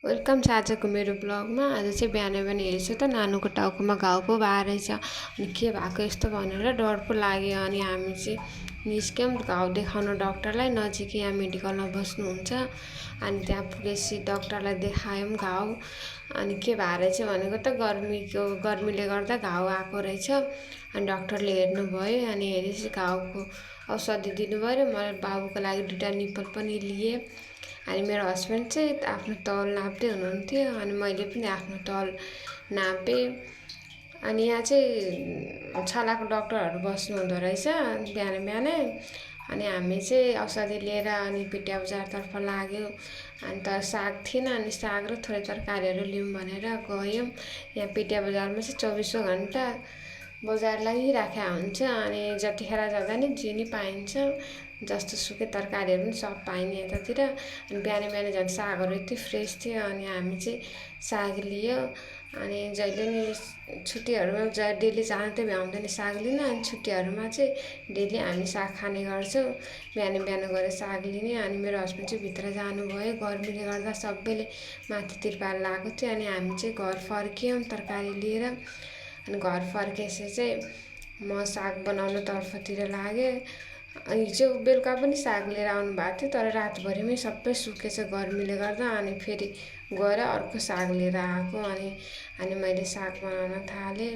Welcome छ आजको मेरो ब्लगमा। आज चाहिँ बिहान बिहान हेर्छु त नानुको टाउकोमा घाउ पो भएको रहेछ। अनि के भएको यस्तो भनेर डर पो लाग्यो। अनि हामी चाहिँ निस्क्यौँ घाउ देखाउन डक्टरलाई। नजिकै यहाँ मेडिकलमा बस्नुहुन्छ। अनि त्यहाँ पुगेपछि डक्टरलाई देखायौँ घाउ। अनि के भएको रहेछ भनेको त गर्मीले गर्दा घाउ आएको रहेछ। अनि डक्टरले हेर्नुभयो। अनि हेरेपछि घाउको औषधि दिनुभयो। मैले बाबुको लागि 2टा निप्पल पनि लिएँ। अनि मेरो हस्बेन्ड चाहिँ आफ्नो तौल नाप्दै हुनुहुन्थ्यो। अनि मैले पनि आफ्नो तौल नापेँ। अनि यहाँ चाहिँ छालाको डक्टरहरू बस्नुहुँदो रहेछ बिहान बिहानै। अनि हामी चाहिँ औषधि लिएर अनि पिटिया बजारतर्फ लाग्यो। अनि त साग थिएन। अनि साग र थोरै तरकारीहरू लिउँ भनेर गयौँ। यहाँ पिटिया बजारमा चाहिँ 24 घन्टा बजार लागिराखेको हुन्छ। अनि जतिखेर जाँदा नि जे नि पाइन्छ, जस्तो सुकै तरकारीहरू पनि सब पाइने यतातिर। अनि बिहान बिहान झन् सागहरू यति फ्रेस थियो। अनि हामी चाहिँ साग लियो। अनि जहिले नि छुट्टीहरूमा डेली जानु त भ्याउँदैन साग लिन। अनि छुट्टीहरूमा चाहिँ डेली हामी साग खाने गर्छौँ। बिहान बिहान गएर साग लिने। अनि मेरो हस्बेन्ड चाहिँ भित्र जानुभयो। गर्मीले गर्दा सबैले माथि तिरपाल लगाएको थियो। अनि हामी चाहिँ घर फर्क्यौँ तरकारी लिएर। अनि घर फर्केपछि चाहिँ म साग बनाउनु तर्फतिर लागेँ। हिजो बेलुका पनि साग लिएर आउनु भएको थियो, तर रातभरिमै सबै सुकेछ गर्मीले गर्दा। अनि फेरि गएर अर्को साग लिएर आएको। अनि मैले साग बनाउन थालेँ।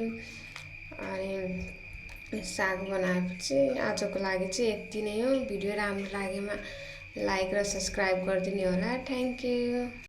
अनि साग बनाएपछि आजको लागि चाहिँ यति नै हो। भिडियो राम्रो लागेमा लाइक र सब्सक्राइब गरिदिनु होला। Thank you.